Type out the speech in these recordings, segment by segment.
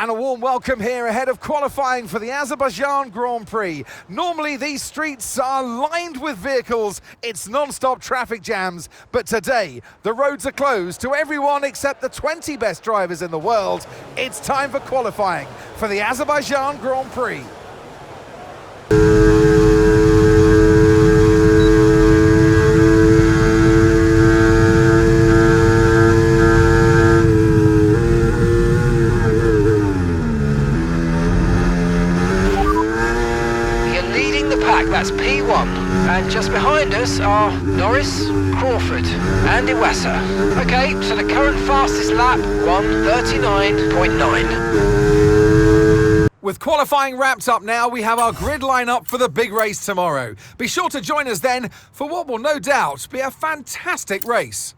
And a warm welcome here ahead of qualifying for the Azerbejdžan Grand Prix. Normally these streets are lined with vehicles, it's non-stop traffic jams, but today the roads are closed to everyone except the 20 best drivers in the world. It's time for qualifying for the Azerbejdžan Grand Prix. That's P1, and just behind us are Norris, Crawford and Iwasa. Okay, so the current fastest lap, 1:39.9. With qualifying wrapped up now, we have our grid lineup for the big race tomorrow. Be sure to join us then for what will no doubt be a fantastic race.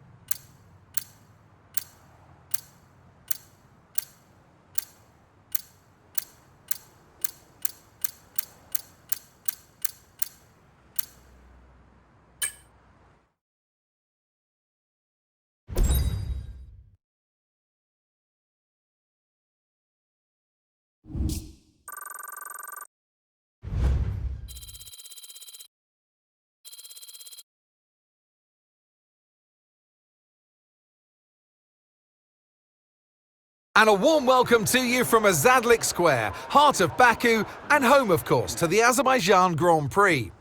And a warm welcome to you from Azadlik Square, heart of Baku and home, of course, to the Azerbejdžan Grand Prix.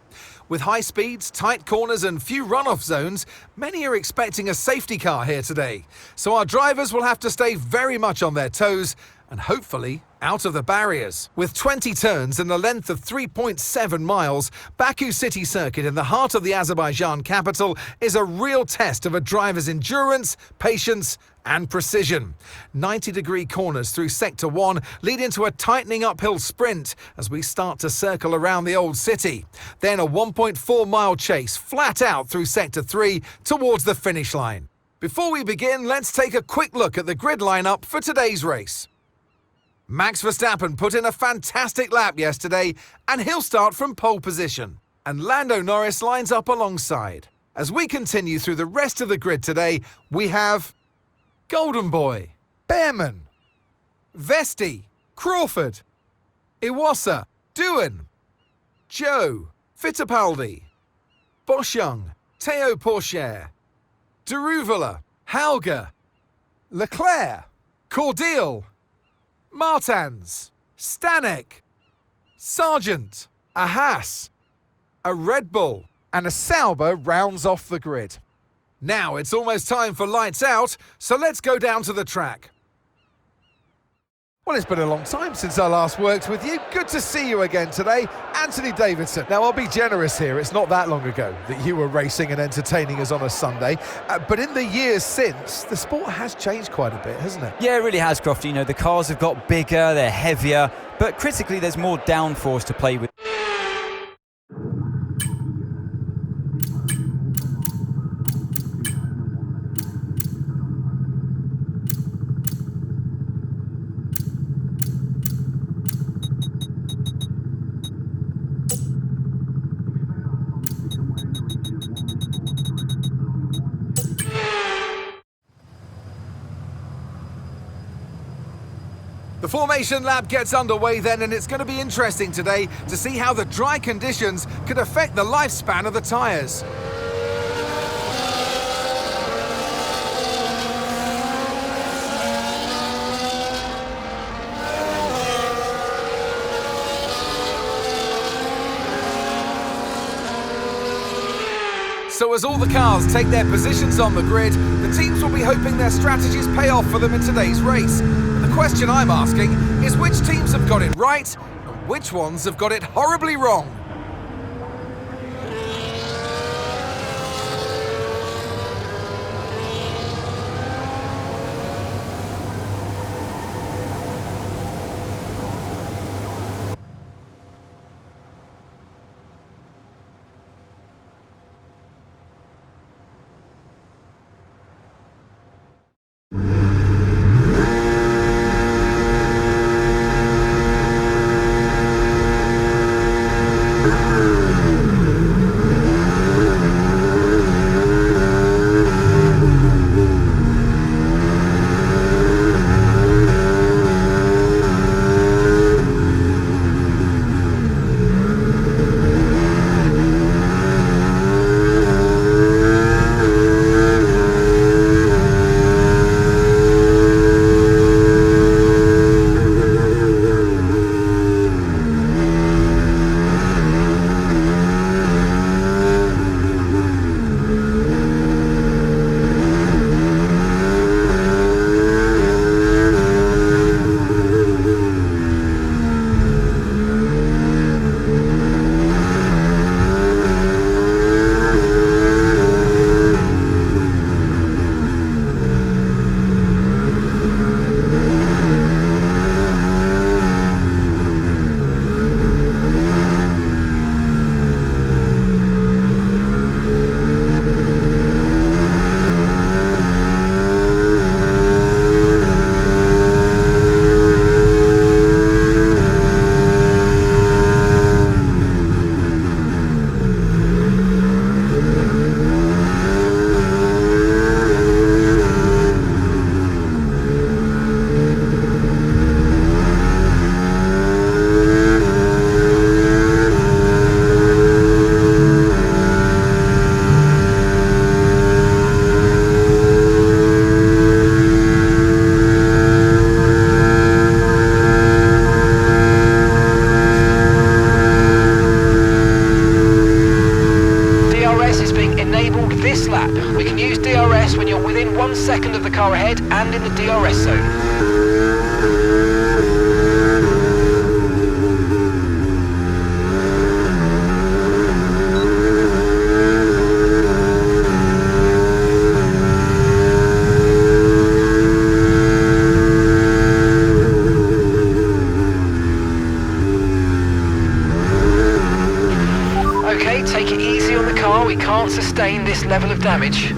With high speeds, tight corners and few runoff zones, many are expecting a safety car here today. So our drivers will have to stay very much on their toes and hopefully out of the barriers. With 20 turns and a length of 3.7 miles, Baku City Circuit in the heart of the Azerbaijan capital is a real test of a driver's endurance, patience and precision. 90-degree corners through Sector 1 lead into a tightening uphill sprint as we start to circle around the old city. Then a 1.4-mile chase flat out through Sector 3 towards the finish line. Before we begin, let's take a quick look at the grid lineup for today's race. Max Verstappen put in a fantastic lap yesterday and he'll start from pole position. And Lando Norris lines up alongside. As we continue through the rest of the grid today, we have Golden Boy, Behrman, Vesti, Crawford, Iwasa, Doohan, Joe, Fittipaldi, Boschung, Theo Pourchaire, Deruvala, Hauger, Leclerc, Cordial, Martins, Stanek, Sargent, a Haas, a Red Bull and a Sauber rounds off the grid. Now it's almost time for lights out, so let's go down to the track. Well, it's been a long time since I last worked with you. Good to see you again today, Anthony Davidson. Now, I'll be generous here. It's not that long ago that you were racing and entertaining us on a Sunday. But in the years since, the sport has changed quite a bit, hasn't it? Yeah, it really has, Crofty. You know, the cars have got bigger, they're heavier, but critically, there's more downforce to play with. The formation lap gets underway then, and it's going to be interesting today to see how the dry conditions could affect the lifespan of the tyres. So as all the cars take their positions on the grid, the teams will be hoping their strategies pay off for them in today's race. The question I'm asking is which teams have got it right and which ones have got it horribly wrong? car ahead and in the DRS zone. Okay, take it easy on the car, we can't sustain this level of damage.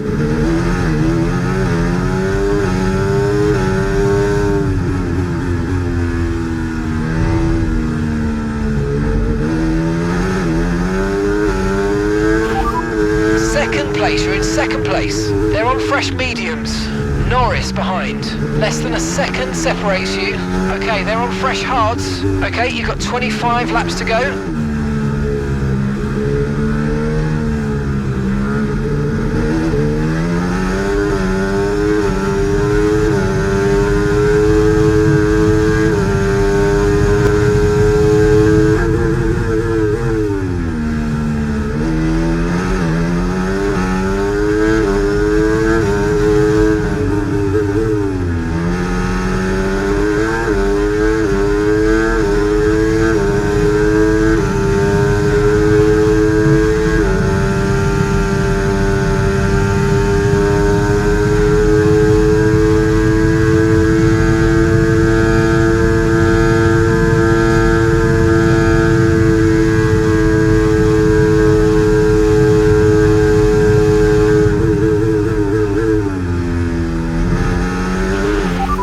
Second place, you're in second place. They're on fresh mediums. Norris behind. Less than a second separates you. Okay, they're on fresh hards. Okay, you've got 25 laps to go.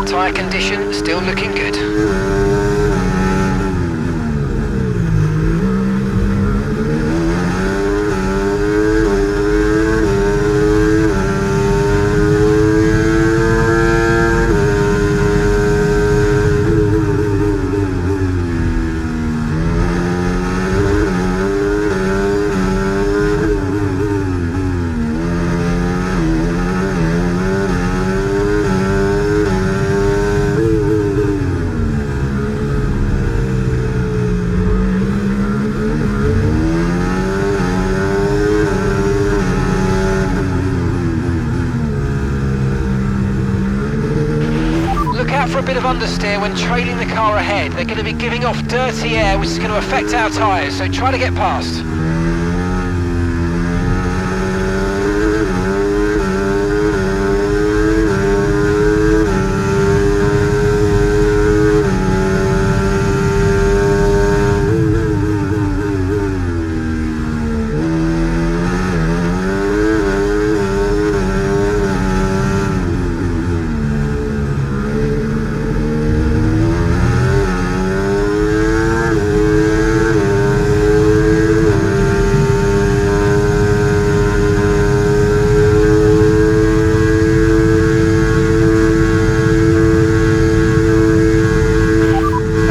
Tyre condition still looking good. For a bit of understeer when trailing the car ahead. They're going to be giving off dirty air, which is going to affect our tyres, so try to get past.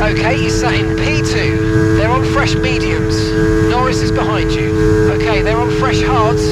Okay, you sat in P2. They're on fresh mediums. Norris is behind you. Okay, they're on fresh hards.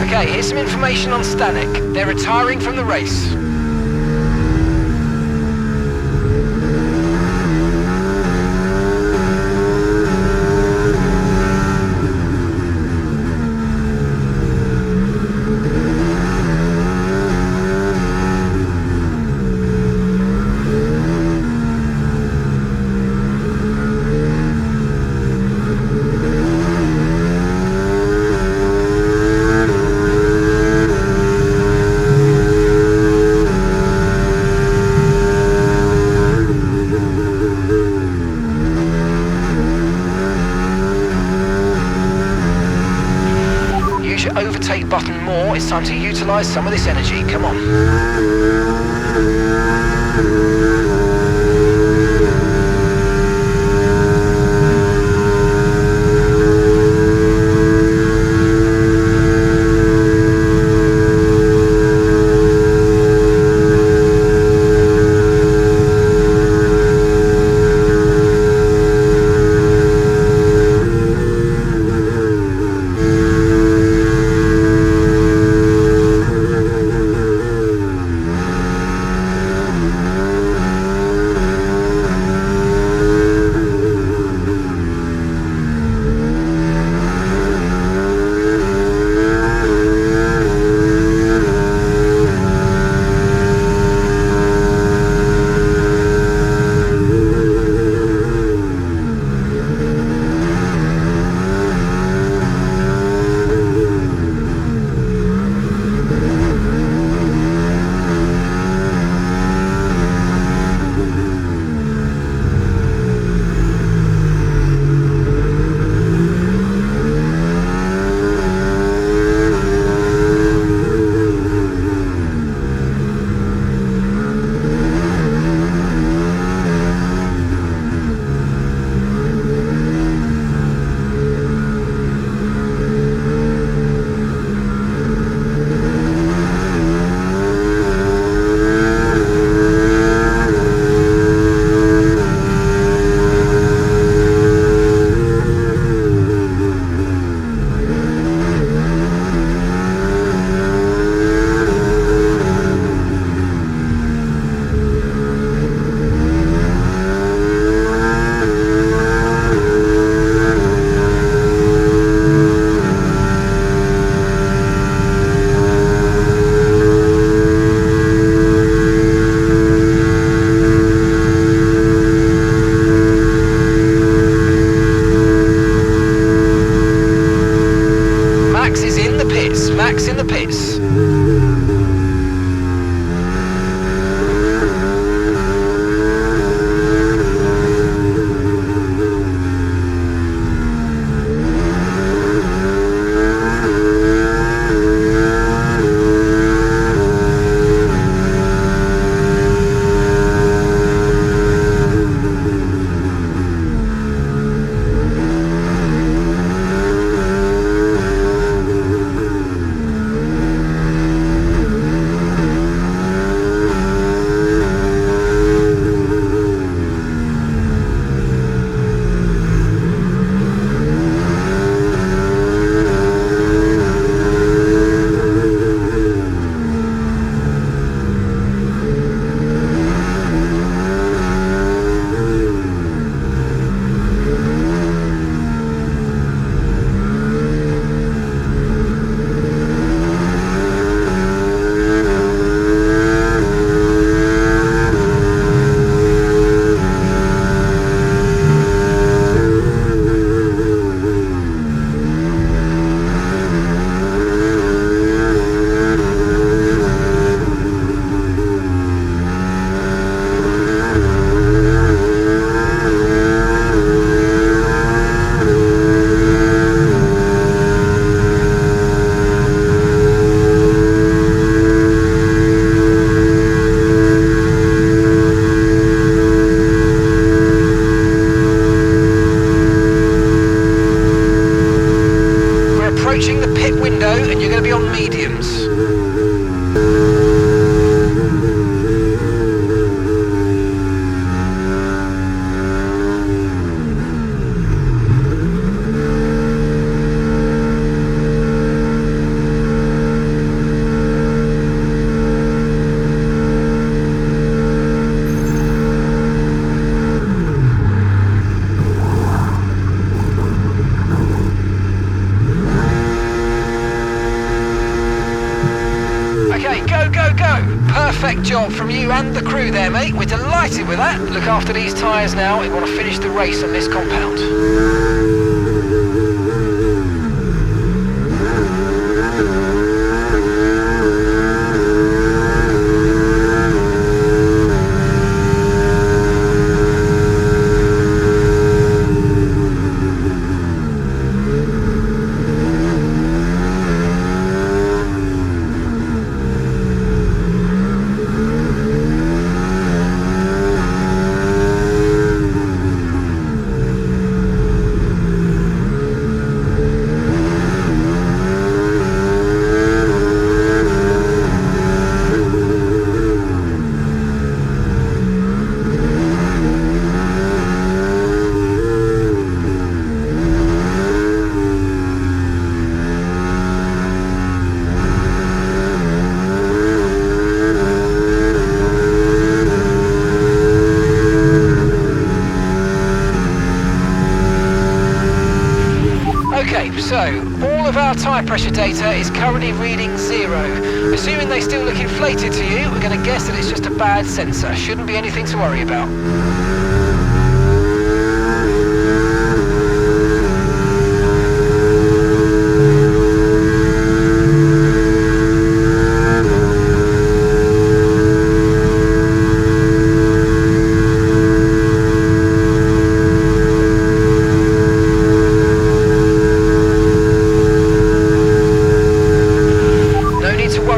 Okay, here's some information on Stanek. They're retiring from the race. Overtake button more. It's time to utilise some of this energy. Come on. Terrific job from you and the crew there, mate. We're delighted with that. Look after these tyres now. We want to finish the race on this compound. So, all of our tyre pressure data is currently reading 0. Assuming they still look inflated to you, we're going to guess that it's just a bad sensor. Shouldn't be anything to worry about.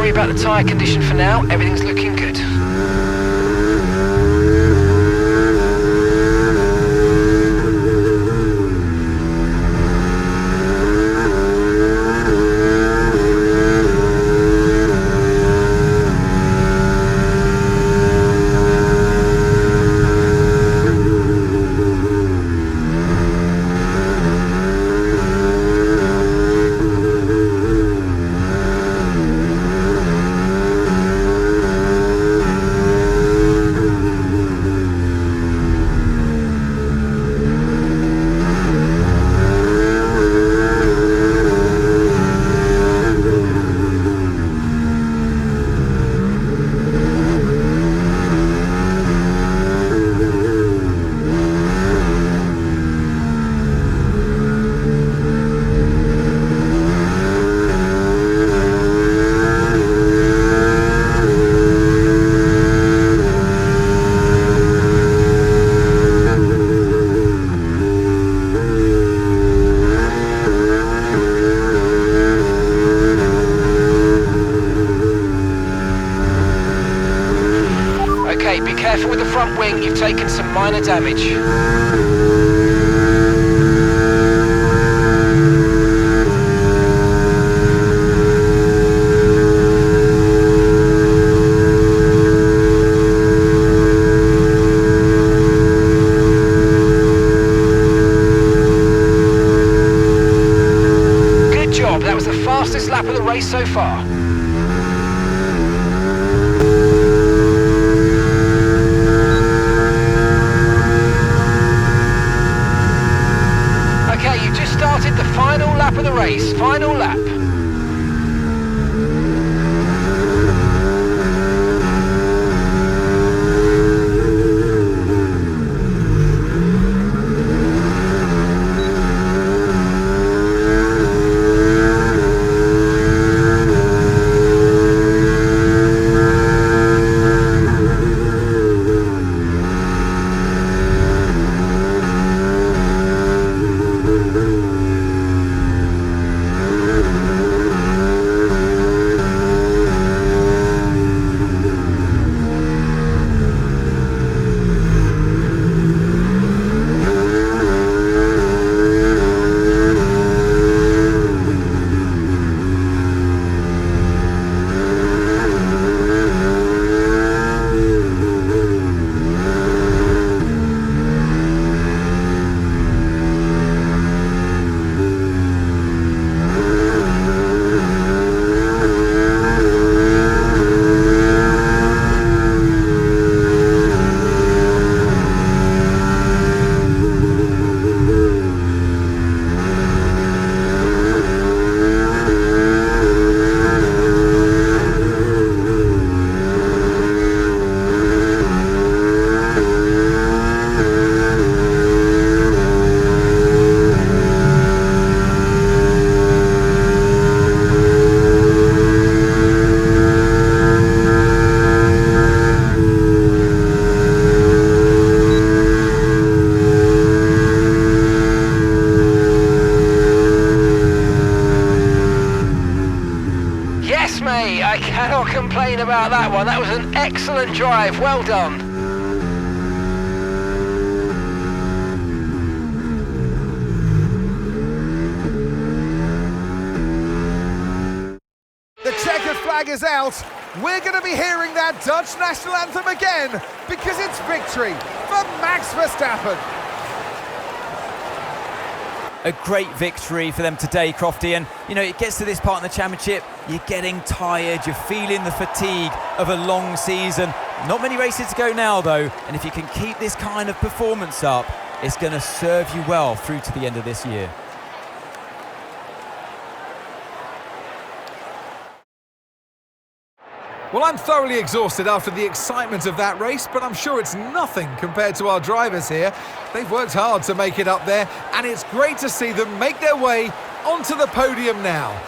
About the tyre condition for now, everything's looking good. Okay, be careful with the front wing, you've taken some minor damage. Good job, that was the fastest lap of the race so far. Excellent drive, well done. The checkered flag is out. We're going to be hearing that Dutch national anthem again because it's victory for Max Verstappen. A great victory for them today, Crofty. And, you know, it gets to this part in the championship, you're getting tired, you're feeling the fatigue of a long season. Not many races to go now, though. And if you can keep this kind of performance up, it's going to serve you well through to the end of this year. Well, I'm thoroughly exhausted after the excitement of that race, but I'm sure it's nothing compared to our drivers here. They've worked hard to make it up there, and it's great to see them make their way onto the podium now.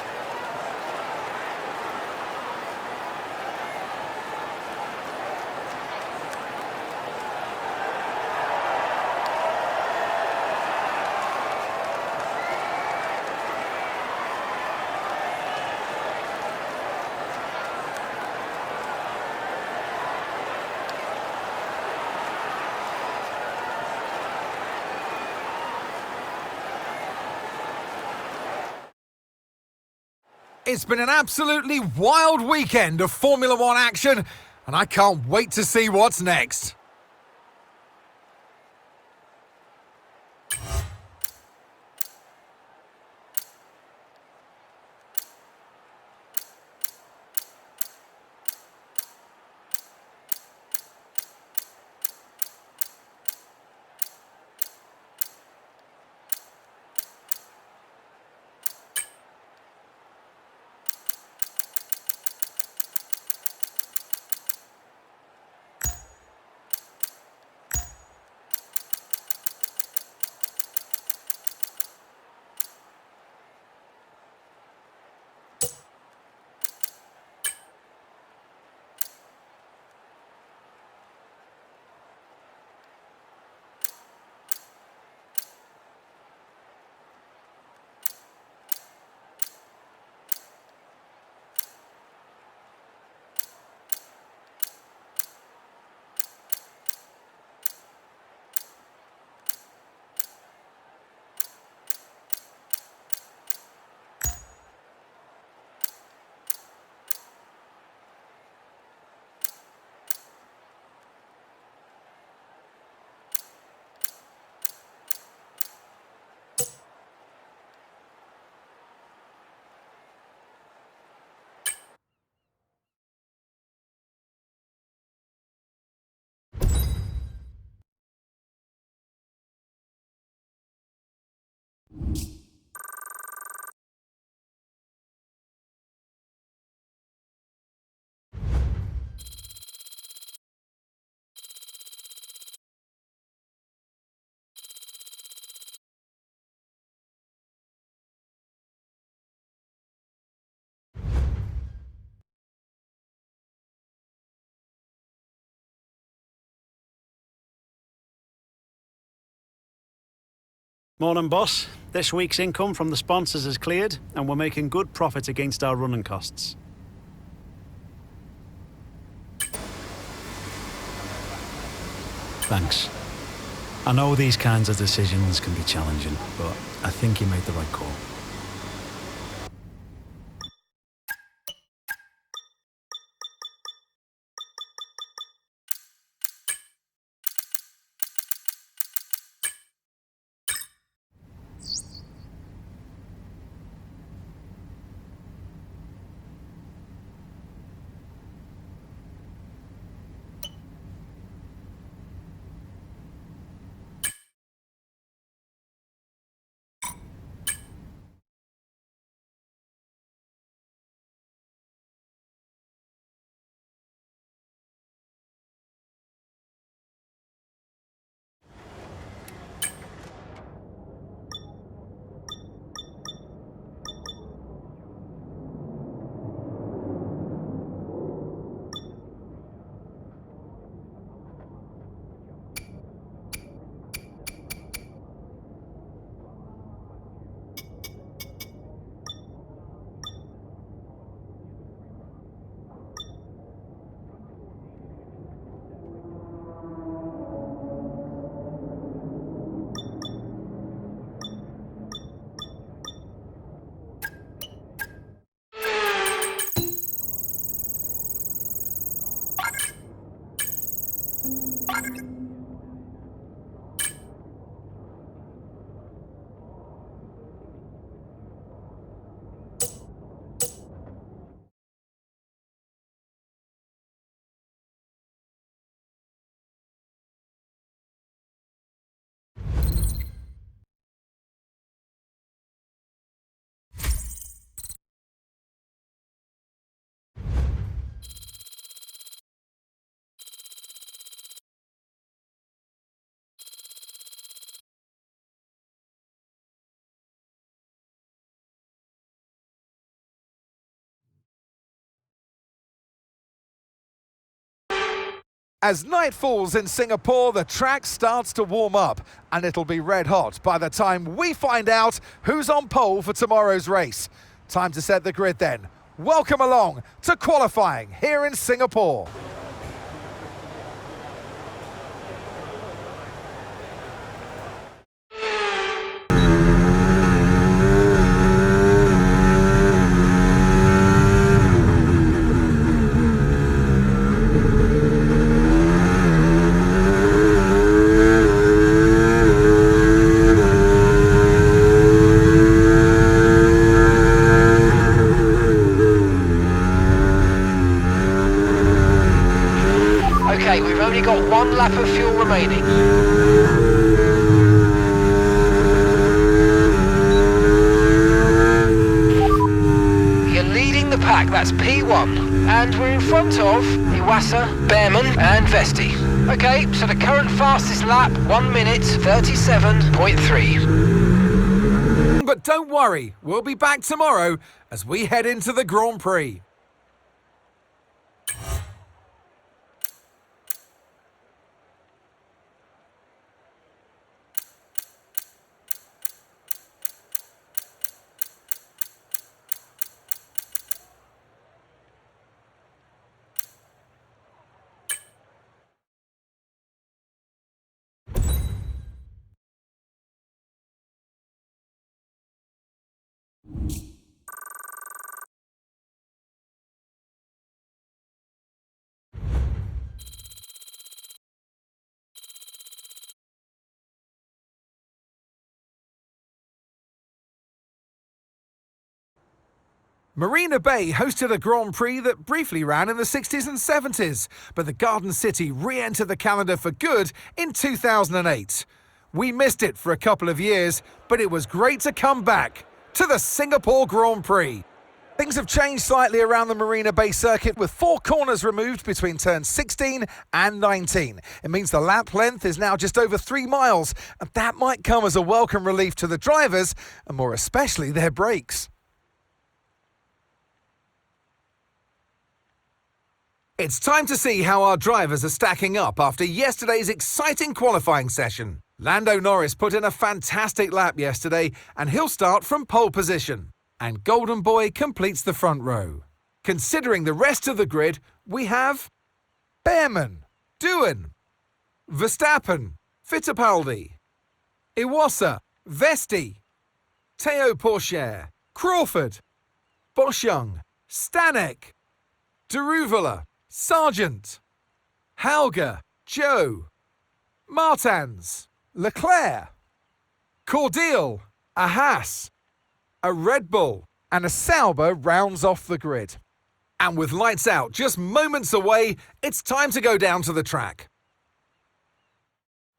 It's been an absolutely wild weekend of Formula One action, and I can't wait to see what's next. Morning, boss. This week's income from the sponsors is cleared, and we're making good profit against our running costs. Thanks. I know these kinds of decisions can be challenging, but I think you made the right call. As night falls in Singapore, the track starts to warm up, and it'll be red hot by the time we find out who's on pole for tomorrow's race. Time to set the grid then. Welcome along to qualifying here in Singapore. Okay, we've only got one lap of fuel remaining. You're leading the pack, that's P1. And we're in front of Iwasa, Bearman and Vesti. Okay, so the current fastest lap, 1 minute 37.3. But don't worry, we'll be back tomorrow as we head into the Grand Prix. Marina Bay hosted a Grand Prix that briefly ran in the 60s and 70s, but the Garden City re-entered the calendar for good in 2008. We missed it for a couple of years, but it was great to come back to the Singapore Grand Prix. Things have changed slightly around the Marina Bay circuit with 4 corners removed between turns 16 and 19. It means the lap length is now just over 3 miles, and that might come as a welcome relief to the drivers, and more especially their brakes. It's time to see how our drivers are stacking up after yesterday's exciting qualifying session. Lando Norris put in a fantastic lap yesterday, and he'll start from pole position. And Golden Boy completes the front row. Considering the rest of the grid, we have Bearman, Doohan, Verstappen, Fittipaldi, Iwasa, Vesti, Teo Pourchaire, Crawford, Boschung, Stanek, Deruvala, Sargent, Hauger, Joe, Martins, Leclerc, Cordial, a Haas, a Red Bull and a Sauber rounds off the grid. And with lights out just moments away, it's time to go down to the track.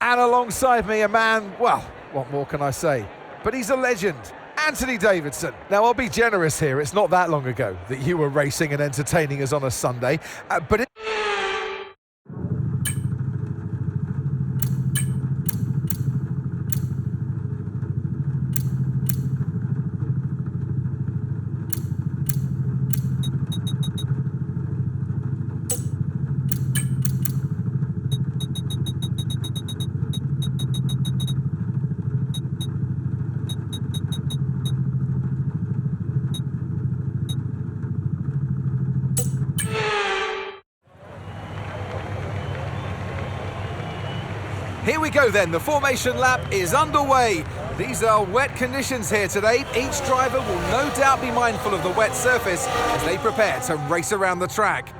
And alongside me a man, well, what more can I say? But he's a legend. Anthony Davidson. Now, I'll be generous here. It's not that long ago that you were racing and entertaining us on a Sunday. Here we go then, the formation lap is underway. These are wet conditions here today. Each driver will no doubt be mindful of the wet surface as they prepare to race around the track.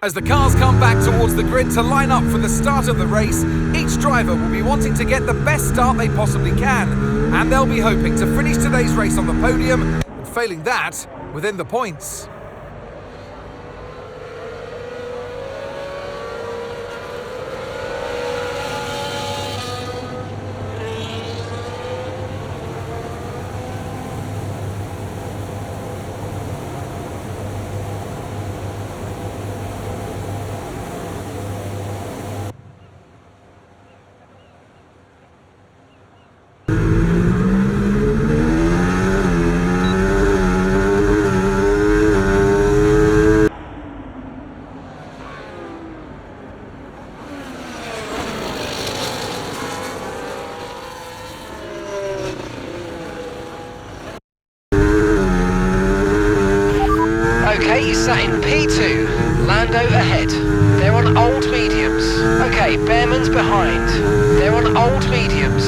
As the cars come back towards the grid to line up for the start of the race, each driver will be wanting to get the best start they possibly can, and they'll be hoping to finish today's race on the podium, and failing that, within the points. Okay, you sat in P2, Lando ahead. They're on old mediums. Okay, Behrman's behind. They're on old mediums.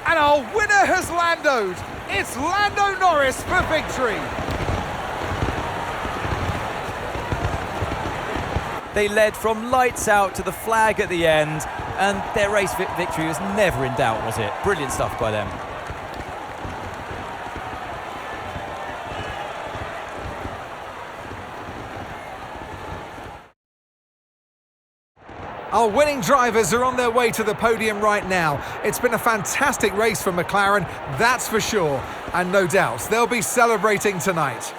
And our winner has Landoed. It's Lando Norris for victory. They led from lights out to the flag at the end, and their race victory was never in doubt, was it? Brilliant stuff by them. Our winning drivers are on their way to the podium right now. It's been a fantastic race for McLaren, that's for sure. And no doubt, they'll be celebrating tonight.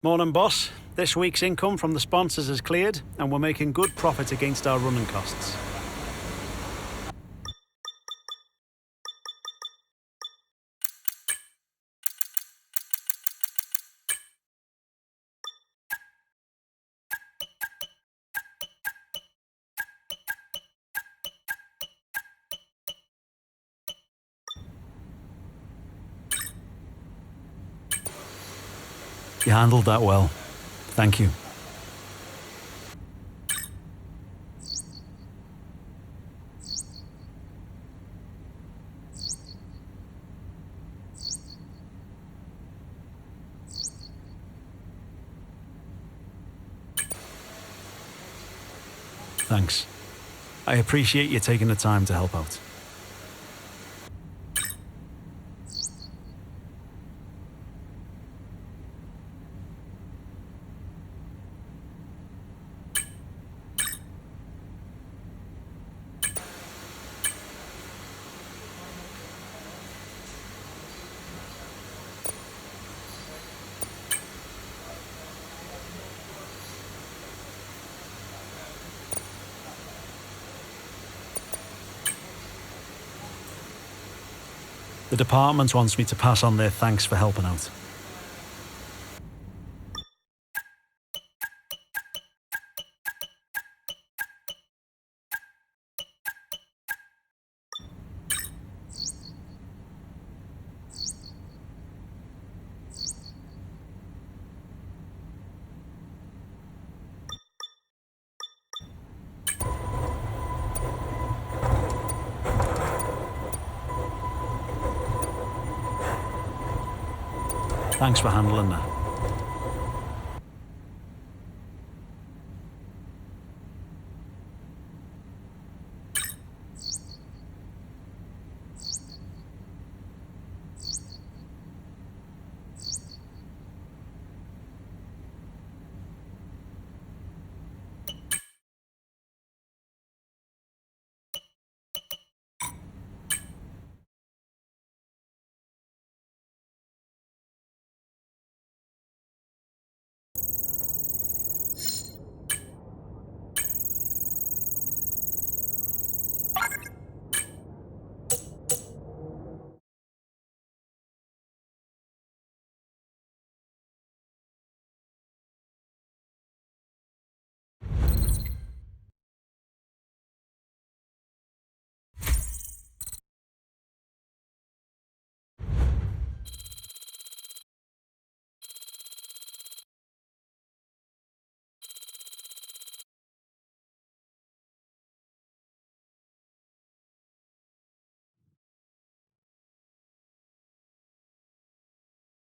Morning, boss. This week's income from the sponsors is cleared and we're making good profit against our running costs. You handled that well. Thank you. Thanks. I appreciate you taking the time to help out. The department wants me to pass on their thanks for helping out. Thanks for handling that.